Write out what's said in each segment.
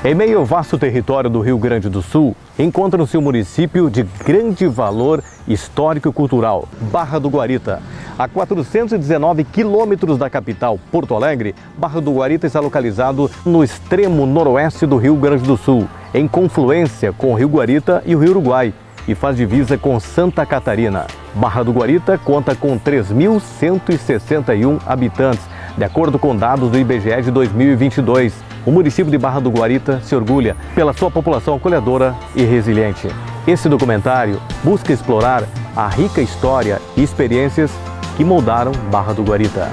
Em meio ao vasto território do Rio Grande do Sul, encontra-se um município de grande valor histórico e cultural, Barra do Guarita. A 419 quilômetros da capital, Porto Alegre, Barra do Guarita está localizado no extremo noroeste do Rio Grande do Sul, em confluência com o Rio Guarita e o Rio Uruguai, e faz divisa com Santa Catarina. Barra do Guarita conta com 3.161 habitantes, de acordo com dados do IBGE de 2022. O município de Barra do Guarita se orgulha pela sua população acolhedora e resiliente. Esse documentário busca explorar a rica história e experiências que moldaram Barra do Guarita.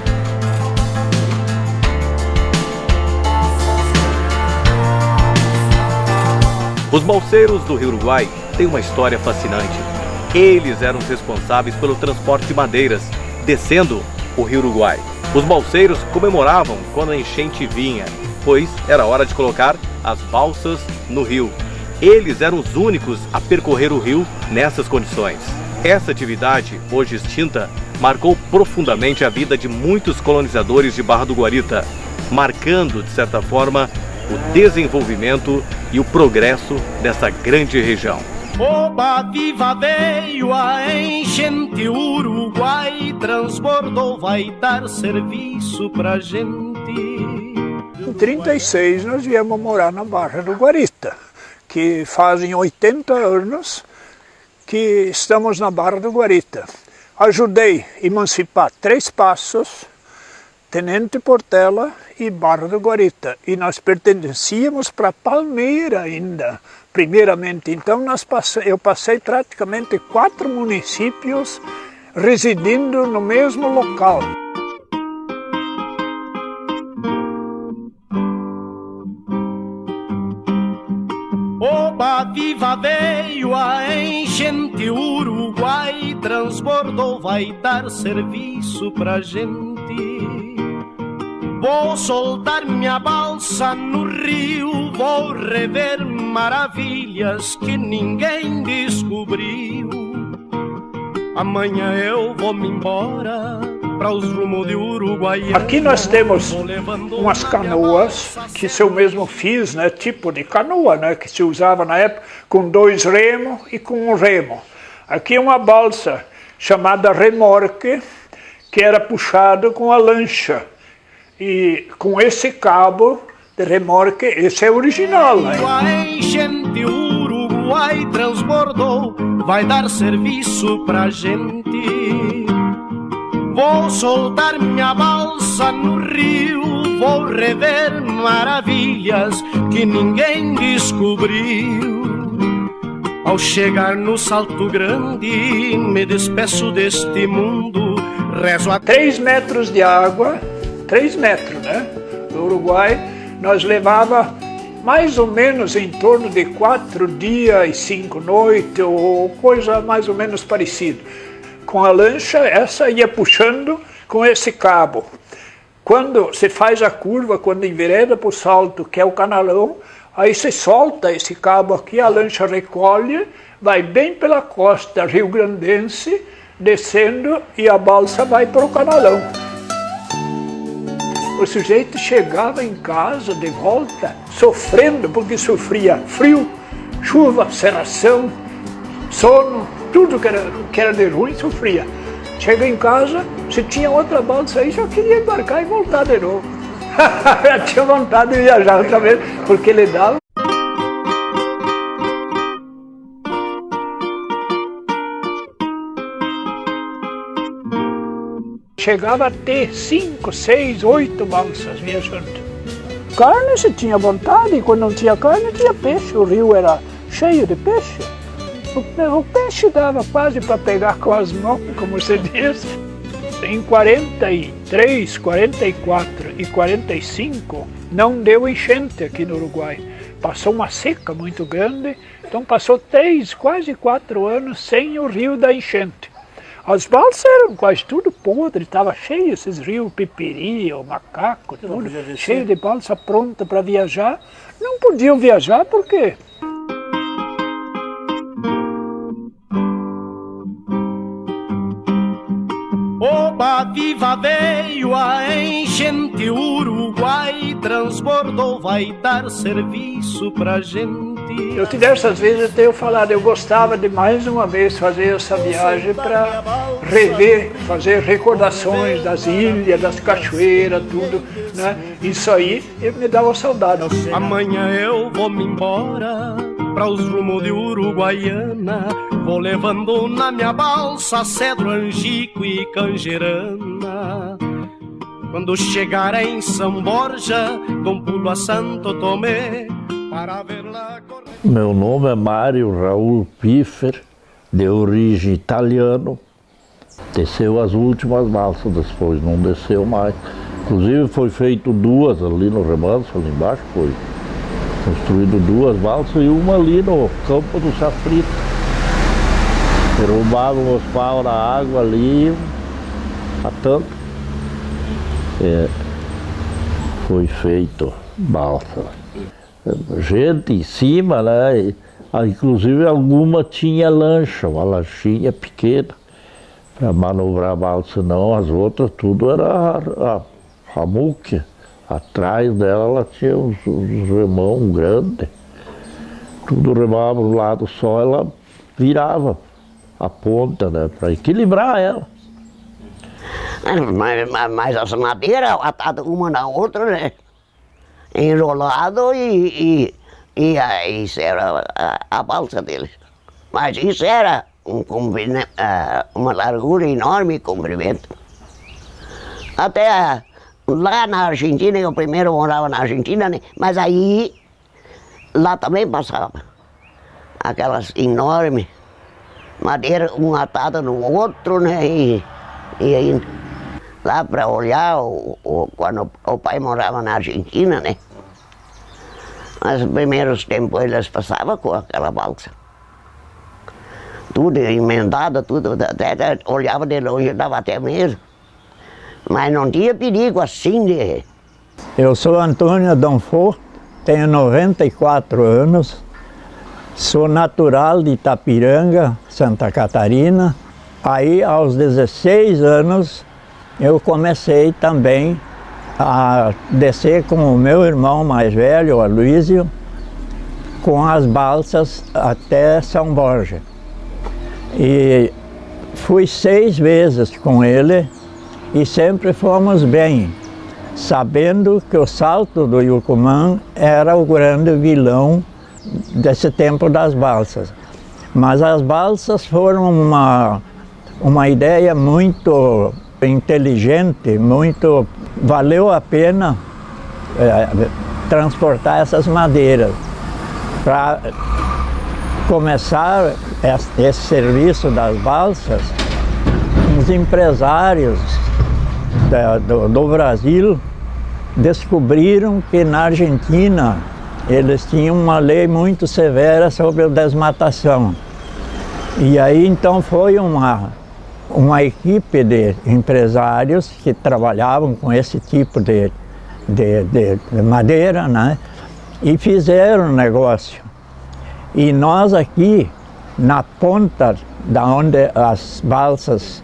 Os balseiros do Rio Uruguai têm uma história fascinante. Eles eram os responsáveis pelo transporte de madeiras, descendo o Rio Uruguai. Os balseiros comemoravam quando a enchente vinha, pois era hora de colocar as balsas no rio. Eles eram os únicos a percorrer o rio nessas condições. Essa atividade, hoje extinta, marcou profundamente a vida de muitos colonizadores de Barra do Guarita, marcando, de certa forma, o desenvolvimento e o progresso dessa grande região. Oba viva veio a enchente, o Uruguai transbordou, vai dar serviço pra gente. Em 36 nós viemos morar na Barra do Guarita, que fazem 80 anos que estamos na Barra do Guarita. Ajudei a emancipar Três Passos, Tenente Portela e Barra do Guarita. E nós pertencíamos para Palmeira ainda, primeiramente. Então eu passei praticamente 4 municípios residindo no mesmo local. Oba viva veio a enchente, o Uruguai transbordou, vai dar serviço pra gente. Vou soltar minha balsa no rio, vou rever maravilhas que ninguém descobriu. Amanhã eu vou me embora para os rumos de Uruguaiana. Aqui nós temos umas canoas que eu mesmo fiz, né, tipo de canoa, né, que se usava na época com 2 remos e com 1 remo. Aqui uma balsa chamada remorque, que era puxada com a lancha. E com esse cabo de remorque, esse é original, né? A enchente, o Uruguai transbordou, vai dar serviço pra gente. Vou soltar minha balsa no rio, vou rever maravilhas que ninguém descobriu. Ao chegar no Salto Grande, me despeço deste mundo, rezo a 3 metros de água, 3 metros, né? No Uruguai, nós levava mais ou menos em torno de 4 dias e 5 noites, ou coisa mais ou menos parecida. Com a lancha, essa ia puxando com esse cabo. Quando você faz a curva, quando envereda para o salto, que é o canalão, aí você solta esse cabo aqui, a lancha recolhe, vai bem pela costa rio-grandense, descendo, e a balsa vai para o canalão. O sujeito chegava em casa de volta sofrendo, porque sofria frio, chuva, cerração, sono, tudo que era de ruim sofria. Chega em casa, se tinha outra balsa aí, já queria embarcar e voltar de novo. Já tinha vontade de viajar outra vez, porque ele dava. Chegava a ter 5, 6, 8 balsas viajando. Carne se tinha vontade, e quando não tinha carne tinha peixe, o rio era cheio de peixe. O peixe dava quase para pegar com as mãos, como você diz. Em 43, 44 e 45 não deu enchente aqui no Uruguai. Passou uma seca muito grande, então passou 3, quase 4 anos sem o rio da enchente. As balsas eram quase tudo podre, estava cheio esses rios, Pipiri, o Macaco, tudo cheio de balsa pronta para viajar. Não podiam viajar porque Oba viva veio a enchente, o Uruguai transbordou, vai dar serviço pra gente. Eu diversas vezes tenho falado, eu gostava de mais uma vez fazer essa viagem para rever, fazer recordações das ilhas, das cachoeiras, tudo, né? Isso aí me dava saudade. Amanhã eu vou me embora para os rumos de Uruguaiana, vou levando na minha balsa cedro, angico e canjerana. Quando chegar em São Borja, dou um pulo a Santo Tomé para ver lá. Meu nome é Mário Raul Piffer, de origem italiana. Desceu as últimas balsas, depois não desceu mais. Inclusive foi feito duas ali no Remanso, ali embaixo foi construído duas balsas e uma ali no campo do Chafrito. Derrubavam os paus na água ali, a tanto. Foi feito balsa. Gente em cima, né? Inclusive alguma tinha lancha, uma lanchinha pequena para manobrar a balsa, não, as outras tudo era a ramuque. Atrás dela ela tinha uns remão grandes. Tudo remava do lado só, ela virava a ponta, né? Para equilibrar ela. Mas as madeiras atadas uma na outra, né? Enrolado e isso era a balsa deles. Mas isso era uma largura enorme e comprimento. Até lá na Argentina, eu primeiro morava na Argentina, né? Mas aí lá também passava aquelas enormes madeiras, uma atada no outro, né? E aí, lá para olhar, quando o pai morava na Argentina, né? Nos primeiros tempos eles passavam com aquela balsa. Tudo emendado, tudo, até olhava de longe, dava até medo. Mas não tinha perigo assim de... Eu sou Antônio Donfort, tenho 94 anos, sou natural de Itapiranga, Santa Catarina. Aí, aos 16 anos, eu comecei também a descer com o meu irmão mais velho, o Aloísio, com as balsas até São Borja. E fui 6 vezes com ele e sempre fomos bem, sabendo que o Salto do Yucumã era o grande vilão desse tempo das balsas. Mas as balsas foram uma ideia muito inteligente, valeu a pena transportar essas madeiras. Para começar esse serviço das balsas, os empresários do Brasil descobriram que na Argentina eles tinham uma lei muito severa sobre a desmatação. E aí então foi uma equipe de empresários que trabalhavam com esse tipo de madeira, né? E fizeram um negócio. E nós aqui, na ponta da onde as balsas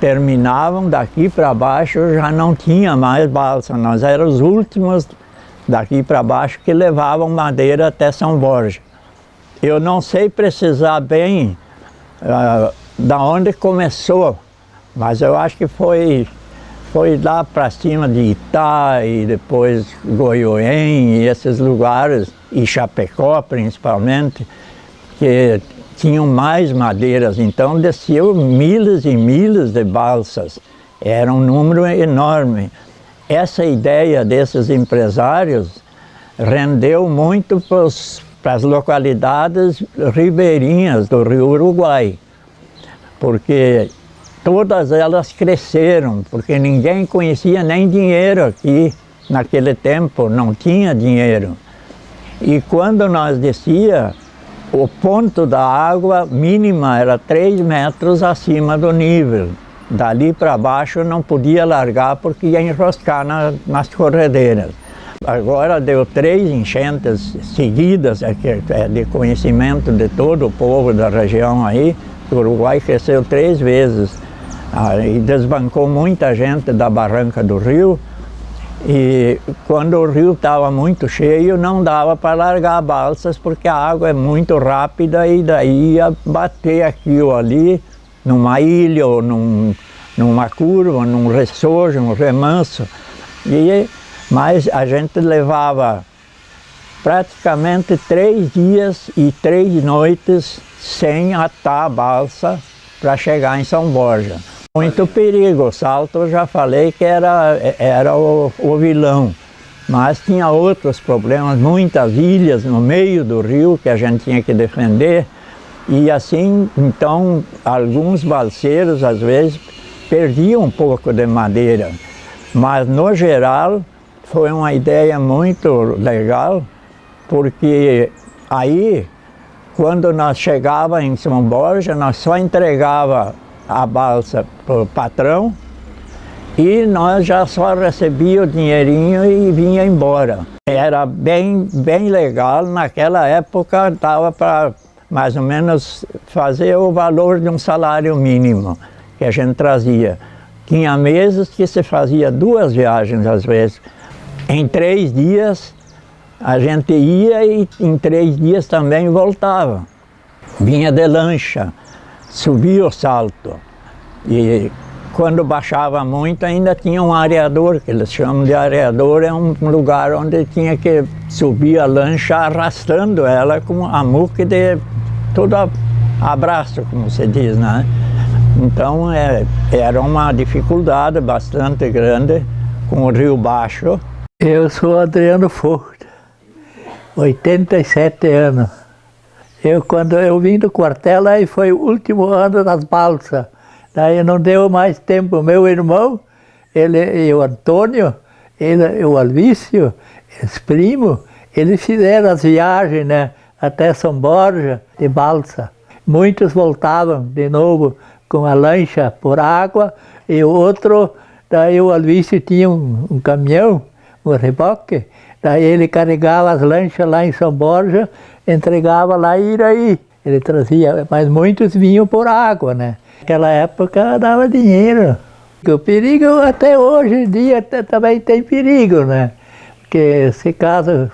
terminavam, daqui para baixo já não tinha mais balsa. Nós éramos os últimos daqui para baixo que levavam madeira até São Borja. Eu não sei precisar bem da onde começou, mas eu acho que foi lá para cima de Itá e depois Goiôém e esses lugares, e Chapecó principalmente, que tinham mais madeiras, então desciam milhas e milhas de balsas, era um número enorme. Essa ideia desses empresários rendeu muito para as localidades ribeirinhas do Rio Uruguai, porque todas elas cresceram, porque ninguém conhecia nem dinheiro aqui. Naquele tempo não tinha dinheiro. E quando nós descia, o ponto da água mínima era 3 metros acima do nível. Dali para baixo não podia largar porque ia enroscar nas corredeiras. Agora deu 3 enchentes seguidas, de conhecimento de todo o povo da região aí. O Uruguai cresceu 3 vezes e desbancou muita gente da barranca do rio. E quando o rio estava muito cheio, não dava para largar balsas, porque a água é muito rápida e daí ia bater aqui ou ali, numa ilha ou numa curva, num ressojo, num remanso. Mas a gente levava praticamente 3 dias e 3 noites sem atar a balsa para chegar em São Borja. Muito perigo, o salto eu já falei que era o vilão, mas tinha outros problemas, muitas ilhas no meio do rio que a gente tinha que defender, e assim, então, alguns balseiros às vezes perdiam um pouco de madeira, mas no geral foi uma ideia muito legal, porque aí, quando nós chegávamos em São Borja, nós só entregava a balsa para o patrão e nós já só recebia o dinheirinho e vinha embora. Era bem legal, naquela época dava para mais ou menos fazer o valor de um salário mínimo que a gente trazia. Tinha meses que se fazia 2 viagens às vezes. Em 3 dias a gente ia e em 3 dias também voltava. Vinha de lancha, subia o salto. E quando baixava muito ainda tinha um areador, que eles chamam de areador, é um lugar onde tinha que subir a lancha arrastando ela com a muque de todo abraço, como se diz, né? Então era uma dificuldade bastante grande com o rio baixo. Eu sou Adriano Forte, 87 anos. Quando eu vim do quartel, aí foi o último ano das balsas. Daí não deu mais tempo. Meu irmão, e o Antônio, o Alvício, os primos, eles fizeram as viagens, né, até São Borja de balsa. Muitos voltavam de novo com a lancha por água e o outro, daí o Alvício tinha um caminhão, um reboque, daí ele carregava as lanchas lá em São Borja, entregava lá em Iraí. Ele trazia, mas muitos vinham por água, né? Naquela época dava dinheiro. O perigo até hoje em dia também tem perigo, né? Porque se caso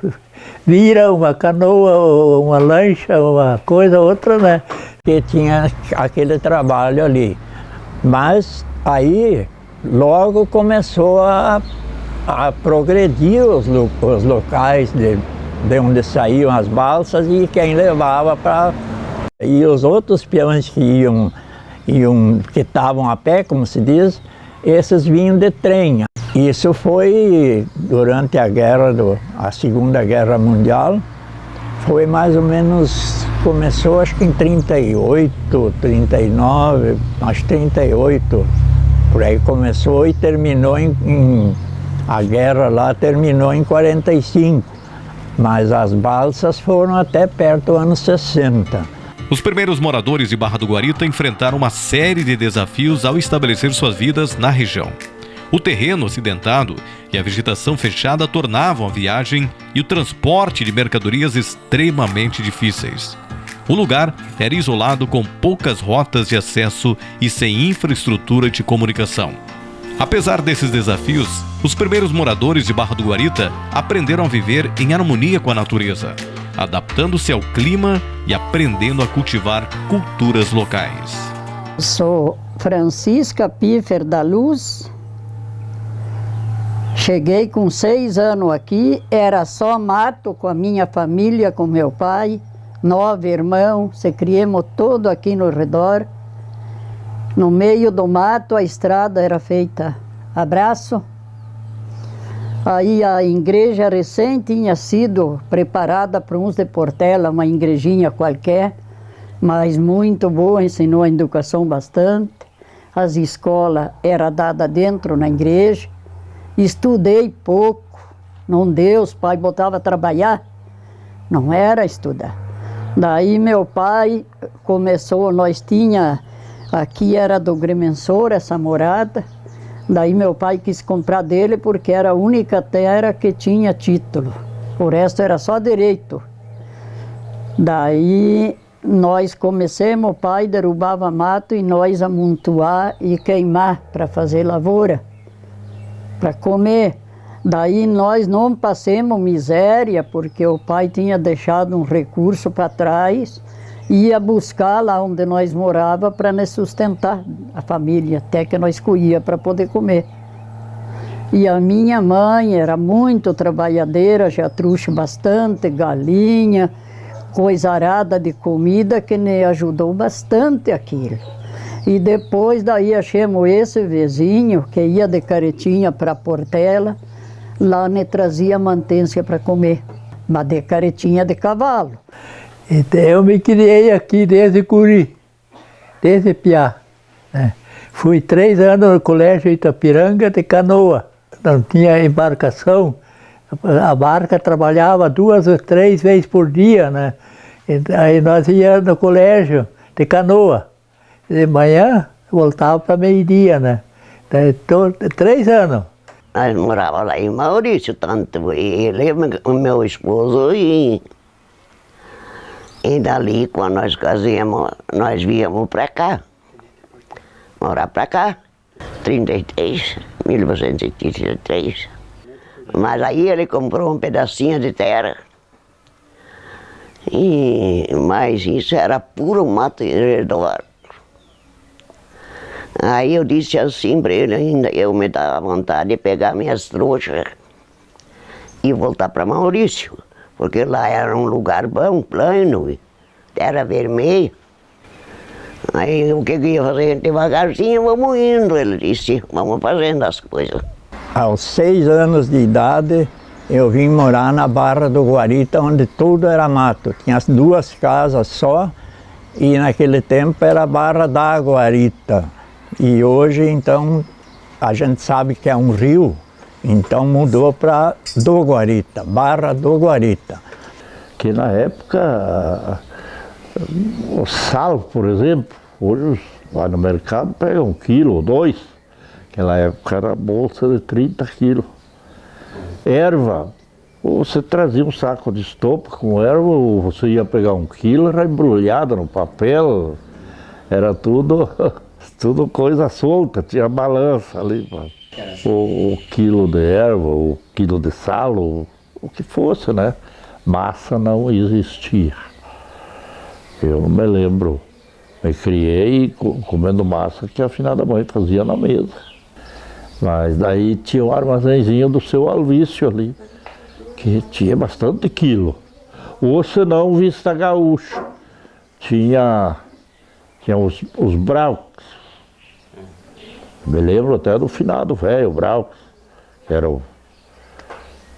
vira uma canoa ou uma lancha, uma coisa ou outra, né? Que tinha aquele trabalho ali. Mas aí logo começou a progredir os locais de onde saíam as balsas e quem levava para... E os outros peões que que estavam a pé, como se diz, esses vinham de trem. Isso foi durante a Segunda Guerra Mundial, foi mais ou menos, começou acho que em 38, 39, acho 38, por aí começou e terminou a guerra lá terminou em 45, mas as balsas foram até perto do ano 60. Os primeiros moradores de Barra do Guarita enfrentaram uma série de desafios ao estabelecer suas vidas na região. O terreno acidentado e a vegetação fechada tornavam a viagem e o transporte de mercadorias extremamente difíceis. O lugar era isolado com poucas rotas de acesso e sem infraestrutura de comunicação. Apesar desses desafios, os primeiros moradores de Barra do Guarita aprenderam a viver em harmonia com a natureza, adaptando-se ao clima e aprendendo a cultivar culturas locais. Sou Francisca Piffer da Luz. Cheguei com 6 anos aqui, era só mato com a minha família, com meu pai, 9 irmãos, se criamos todo aqui no redor. No meio do mato a estrada era feita a braço. Aí a igreja recém tinha sido preparada para uns de Portela, uma igrejinha qualquer, mas muito boa, ensinou a educação bastante. As escolas eram dadas dentro na igreja. Estudei pouco, não deu, os pais botavam a trabalhar, não era estudar. Daí meu pai começou, nós tinha, aqui era do Grimensor, essa morada. Daí meu pai quis comprar dele porque era a única terra que tinha título. O resto era só direito. Daí nós começamos, o pai derrubava mato e nós amontoar e queimar para fazer lavoura, para comer. Daí nós não passamos miséria, porque o pai tinha deixado um recurso para trás, ia buscar lá onde nós morávamos para nos sustentar a família, até que nós colhia para poder comer. E a minha mãe era muito trabalhadeira, já trouxe bastante galinha, coisa arada de comida que me ajudou bastante aquilo. E depois daí achamos esse vizinho que ia de caretinha para Portela, lá me trazia mantência para comer, mas de caretinha de cavalo. Então eu me criei aqui desde guri, desde piá, né? Fui 3 anos no colégio Itapiranga de canoa, não tinha embarcação, a barca trabalhava 2 ou 3 vezes por dia, né? Aí nós íamos no colégio de canoa, de manhã voltava para meio-dia, né? Então, 3 anos. Nós morávamos lá em Maurício, tanto ele, o meu esposo e dali, quando nós casamos, nós viemos para cá, morar para cá, 1933. Mas aí ele comprou um pedacinho de terra, mas isso era puro mato em redor. Aí eu disse assim para ele, ainda eu me dava vontade de pegar minhas trouxas e voltar para Maurício, porque lá era um lugar bom, plano, terra vermelha. Aí o que eu ia fazer? Devagarzinho, vamos indo, ele disse, vamos fazendo as coisas. Aos 6 anos de idade, eu vim morar na Barra do Guarita, onde tudo era mato. Tinha 2 casas só, e naquele tempo era a Barra da Guarita. E hoje, então, a gente sabe que é um rio, então mudou para do Guarita, Barra do Guarita. Que na época, o sal, por exemplo, hoje vai no mercado, pega 1 quilo ou 2. Naquela época era bolsa de 30 quilos. Erva, você trazia um saco de estopa com erva, você ia pegar 1 quilo, era embrulhada no papel, era tudo coisa solta, tinha balança ali. O quilo de erva, o quilo de sal, o que fosse, né? Massa não existia. Eu não me lembro, me criei comendo massa que a finada mãe fazia na mesa. Mas daí tinha um armazenzinho do seu Alvício ali, que tinha bastante quilo. Ou senão Vista Gaúcho, tinha os Braucos. Me lembro até do finado velho, Braucos, que era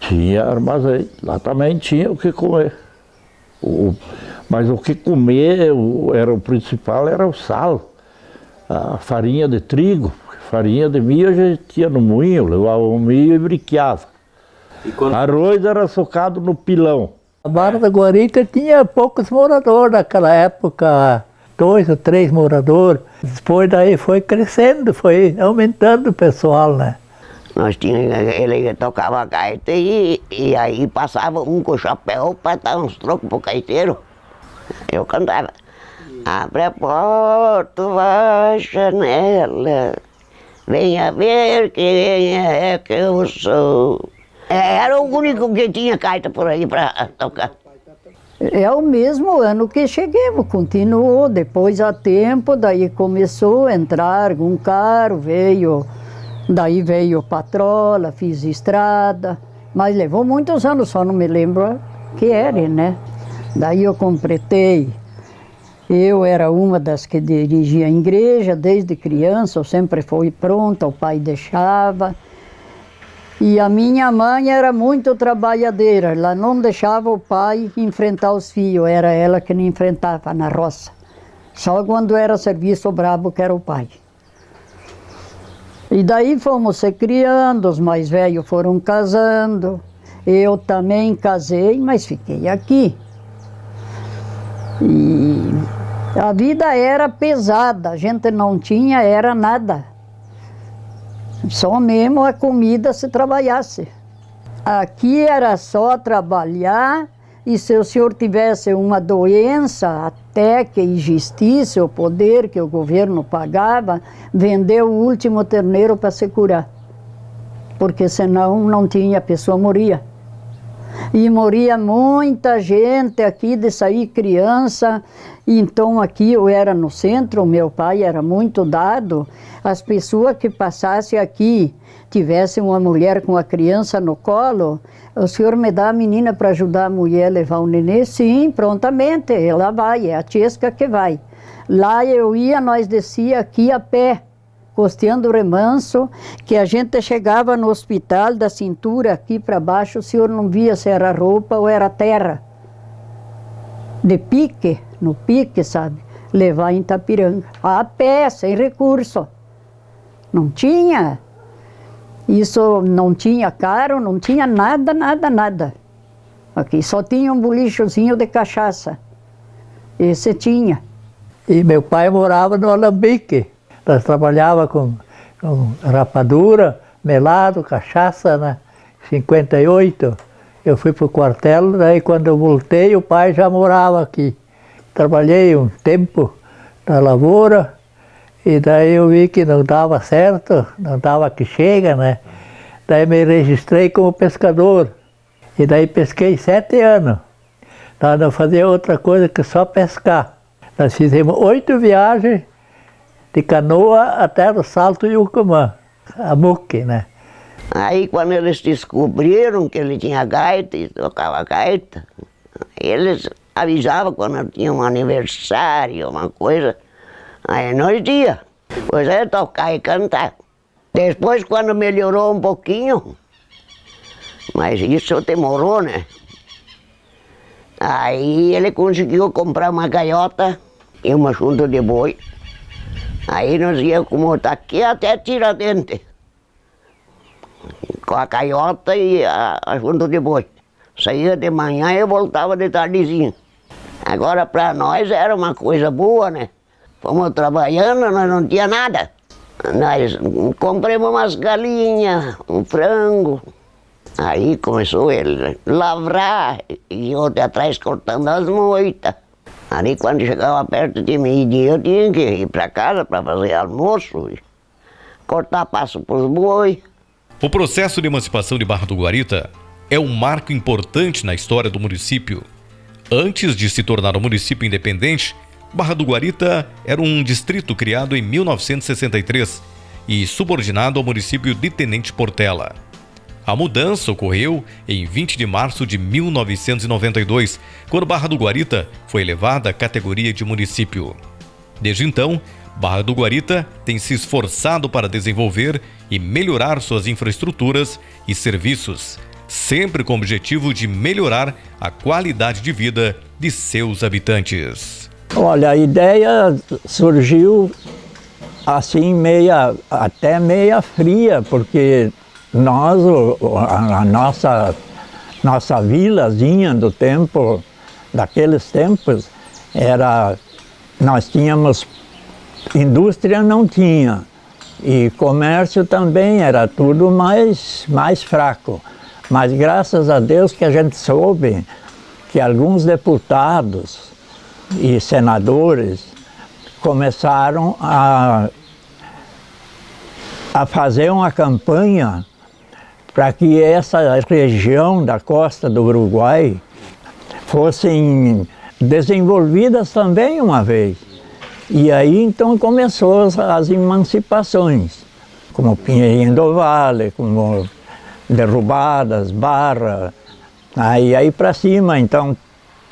tinha armazém, lá também tinha o que comer. Mas o que comer, o principal era o sal, a farinha de trigo, farinha de milho a gente tinha no moinho, levava o milho e briqueava. Arroz era socado no pilão. A Barra da Guarita tinha poucos moradores naquela época, 2 ou 3 moradores. Depois daí foi crescendo, foi aumentando o pessoal, né? Nós tínhamos, ele tocava gaita e aí passava um com chapéu para dar uns trocos pro gaiteiro. Eu cantava. Abre a porta, a janela, venha ver quem é que eu sou. Era o único que tinha gaita por aí para tocar. É o mesmo ano que cheguemos, continuou, depois a tempo, daí começou a entrar algum carro, daí veio patrola, fiz estrada, mas levou muitos anos, só não me lembro que era, né? Daí eu completei, eu era uma das que dirigia a igreja desde criança, eu sempre fui pronta, o pai deixava. E a minha mãe era muito trabalhadeira, ela não deixava o pai enfrentar os filhos, era ela que me enfrentava na roça. Só quando era serviço brabo que era o pai. E daí fomos se criando, os mais velhos foram casando, eu também casei, mas fiquei aqui. E a vida era pesada, a gente não tinha, era nada. Só mesmo a comida se trabalhasse. Aqui era só trabalhar e se o senhor tivesse uma doença, até que existisse o poder que o governo pagava, vender o último terneiro para se curar. porque senão não tinha, a pessoa moria. E moria muita gente aqui de sair criança. Então aqui eu era no centro, meu pai era muito dado. As pessoas que passassem aqui, tivessem uma mulher com a criança no colo, o senhor me dá a menina para ajudar a mulher a levar o nenê? Sim, prontamente, ela vai, é a Tiesca que vai. Lá eu ia, nós descia aqui a pé, costeando o remanso, que a gente chegava no hospital da cintura aqui para baixo, o senhor não via se era roupa ou era terra. De pique, no pique, sabe? Levar em Itapiranga. A pé, sem recurso. Não tinha. Isso não tinha carro, não tinha nada, nada, nada. Aqui só tinha um bolichozinho de cachaça. Esse tinha. E meu pai morava no Alambique. Nós trabalhávamos com rapadura, melado, cachaça, né? 58. Eu fui para o quartel, daí quando eu voltei, o pai já morava aqui. Trabalhei um tempo na lavoura, e daí eu vi que não dava certo, não dava que chega, né? Daí me registrei como pescador. E daí pesquei 7 anos. Nós não fazíamos outra coisa que só pescar. Nós fizemos 8 viagens de canoa até o Salto Yucumã, a Muque, né? Aí quando eles descobriram que ele tinha gaita e tocava gaita, eles avisavam quando tinha um aniversário, uma coisa, aí nós ia. Pois é, tocar e cantar. Depois quando melhorou um pouquinho, mas isso demorou, né? Aí ele conseguiu comprar uma gaiota e uma junta de boi. Aí nós íamos como daqui até Tiradentes, com a gaiota e a junta de boi. Saía de manhã e voltava de tardezinha. Agora para nós era uma coisa boa, né? Fomos trabalhando, nós não tinha nada. Nós compramos umas galinhas, um frango. Aí começou ele a lavrar e eu de atrás cortando as moitas. Ali quando chegava perto de meio-dia eu tinha que ir para casa para fazer almoço, cortar passo para os boi. O processo de emancipação de Barra do Guarita é um marco importante na história do município. Antes de se tornar um município independente, Barra do Guarita era um distrito criado em 1963 e subordinado ao município de Tenente Portela. A mudança ocorreu em 20 de março de 1992, quando Barra do Guarita foi elevada à categoria de município. Desde então, Barra do Guarita tem se esforçado para desenvolver e melhorar suas infraestruturas e serviços, sempre com o objetivo de melhorar a qualidade de vida de seus habitantes. Olha, a ideia surgiu assim até meia fria, porque nós, a nossa vilazinha do tempo, daqueles tempos, nós tínhamos, indústria não tinha, e comércio também era tudo mais fraco. Mas graças a Deus que a gente soube que alguns deputados e senadores começaram a fazer uma campanha para que essa região da costa do Uruguai fossem desenvolvidas também uma vez. E aí então começou as emancipações, como Pinheirinho do Vale, como Derrubadas, Barra, aí para cima. Então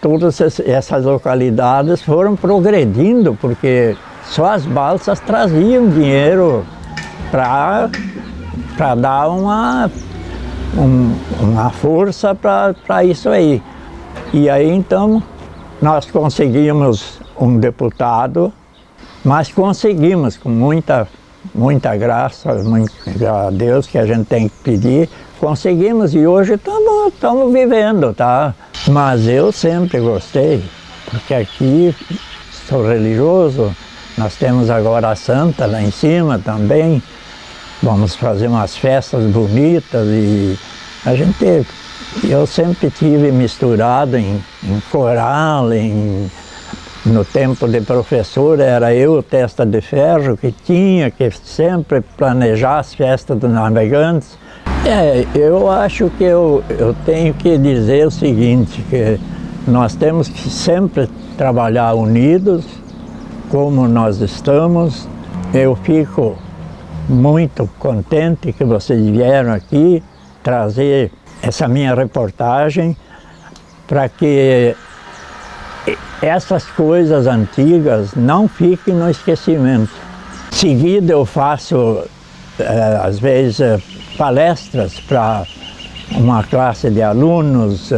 todas essas localidades foram progredindo, porque só as balsas traziam dinheiro para dar uma força para isso aí. E aí então nós conseguimos um deputado, mas conseguimos com muita graça, a Deus que a gente tem que pedir, conseguimos e hoje estamos vivendo, tá? Mas eu sempre gostei, porque aqui sou religioso, nós temos agora a Santa lá em cima também, vamos fazer umas festas bonitas e eu sempre tive misturado em coral, no tempo de professor era eu, Testa de Ferro, que tinha que sempre planejar as festas dos navegantes. Eu acho que eu tenho que dizer o seguinte, que nós temos que sempre trabalhar unidos, como nós estamos. Eu fico muito contente que vocês vieram aqui trazer essa minha reportagem para que essas coisas antigas não fiquem no esquecimento. Em seguida eu faço, às vezes, palestras para uma classe de alunos,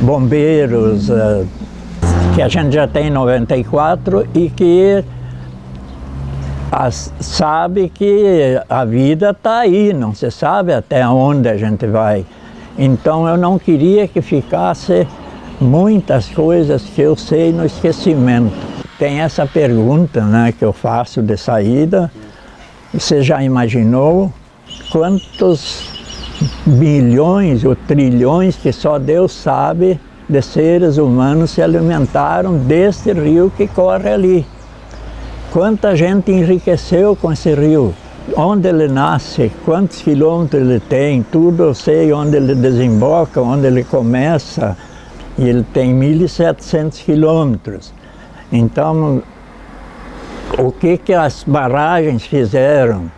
bombeiros, que a gente já tem 94 e que sabe que a vida está aí, não se sabe até onde a gente vai. Então eu não queria que ficasse muitas coisas que eu sei no esquecimento. Tem essa pergunta, né, que eu faço de saída. Você já imaginou quantos bilhões ou trilhões que só Deus sabe de seres humanos se alimentaram deste rio que corre ali? Quanta gente enriqueceu com esse rio? Onde ele nasce, quantos quilômetros ele tem, tudo eu sei, onde ele desemboca, onde ele começa. E ele tem 1.700 quilômetros. Então, o que as barragens fizeram?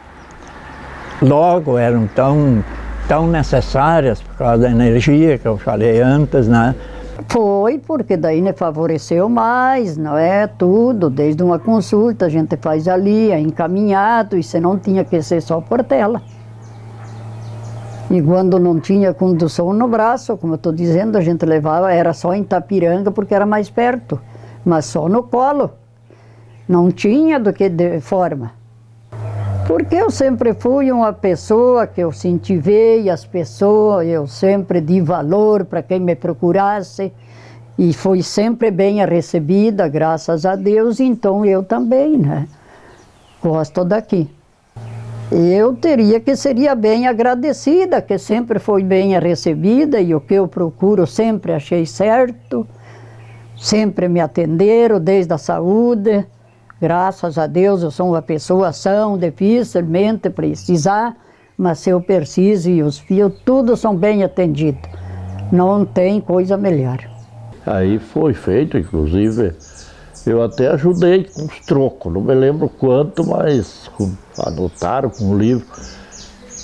Logo eram tão necessárias por causa da energia que eu falei antes, né? Foi, porque daí me favoreceu mais, não é? Tudo, desde uma consulta a gente faz ali, é encaminhado, e você não tinha que ser só por tela. E quando não tinha condução no braço, como eu estou dizendo, a gente levava, era só em Itapiranga porque era mais perto, mas só no colo. Não tinha do que de forma. Porque eu sempre fui uma pessoa que eu incentivei as pessoas, eu sempre dei valor para quem me procurasse e fui sempre bem recebida, graças a Deus, então eu também, né? Gosto daqui. Eu teria que seria bem agradecida, que sempre foi bem recebida e o que eu procuro sempre achei certo, sempre me atenderam desde a saúde. Graças a Deus eu sou uma pessoa sã, dificilmente precisar, mas se eu preciso e os filhos, tudo são bem atendidos. Não tem coisa melhor. Aí foi feito, inclusive, eu até ajudei com os trocos, não me lembro quanto, mas anotaram com o livro.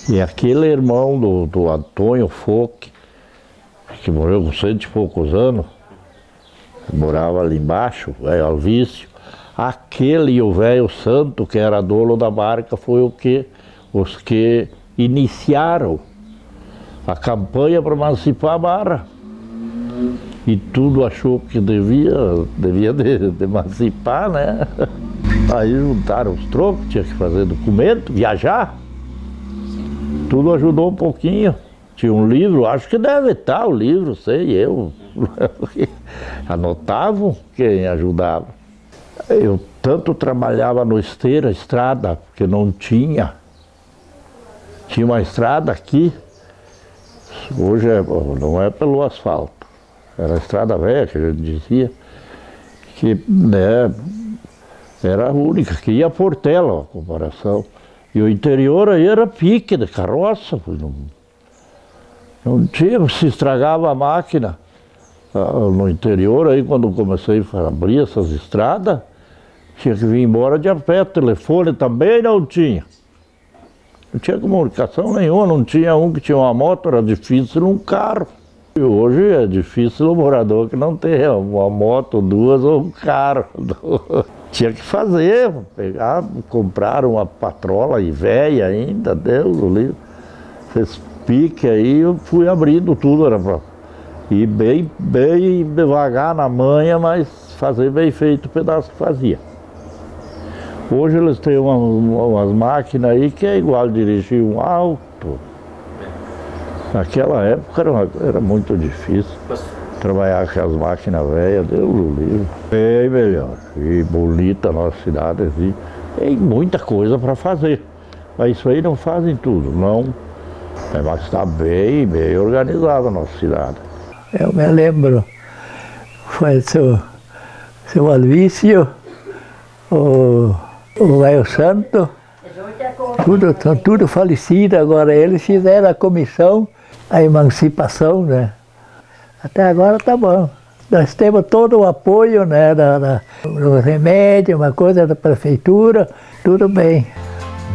E aquele irmão do Antônio Foch, que morreu com 100 e poucos anos, morava ali embaixo, o velho Alvício, aquele e o velho Santo, que era dono da barca, foi os que iniciaram a campanha para emancipar a barra. E tudo achou que devia de emancipar, né? Aí juntaram os trocos, tinha que fazer documento, viajar. Tudo ajudou um pouquinho. Tinha um livro, acho que deve estar o livro, sei eu. Anotavam quem ajudava. Eu tanto trabalhava no esteira, estrada, porque não tinha. Tinha uma estrada aqui, hoje não é pelo asfalto. Era a estrada velha, que a gente dizia, que né, era a única, que ia a Portela, a comparação. E o interior aí era pique de carroça, não tinha, se estragava a máquina. No interior aí, quando comecei a abrir essas estradas, tinha que vir embora de a pé, telefone também não tinha. Não tinha comunicação nenhuma, não tinha um que tinha uma moto, era difícil um carro. E hoje é difícil o morador que não tem uma moto, duas ou um carro. Tinha que fazer, pegar, comprar uma patrola e velha ainda, Deus o livre. Fez pique aí, eu fui abrindo tudo, era pra ir bem devagar na manha, mas fazer bem feito o pedaço que fazia. Hoje eles têm umas máquinas aí que é igual dirigir um auto. Naquela época era muito difícil trabalhar com as máquinas velhas, Deus o livre. Bem melhor. E bonita a nossa cidade, assim. Tem muita coisa para fazer. Mas isso aí não fazem tudo, não. Mas está bem organizada a nossa cidade. Eu me lembro, foi seu Alvício, o velho Santo Estão tudo falecido agora. Eles fizeram a comissão, a emancipação, né? Até agora tá bom. Nós temos todo o apoio, né, do remédio, uma coisa da prefeitura, tudo bem.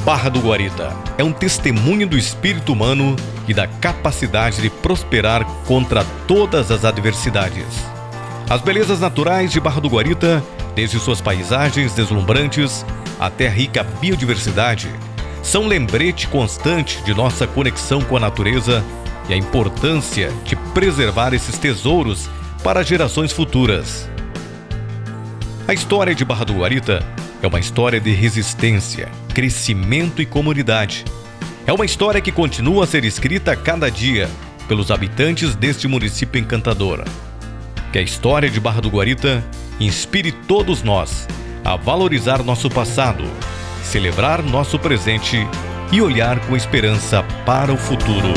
Barra do Guarita é um testemunho do espírito humano e da capacidade de prosperar contra todas as adversidades. As belezas naturais de Barra do Guarita, desde suas paisagens deslumbrantes até a rica biodiversidade, são lembrete constante de nossa conexão com a natureza e a importância de preservar esses tesouros para gerações futuras. A história de Barra do Guarita é uma história de resistência, crescimento e comunidade. É uma história que continua a ser escrita a cada dia pelos habitantes deste município encantador. Que a história de Barra do Guarita inspire todos nós a valorizar nosso passado, celebrar nosso presente e olhar com esperança para o futuro.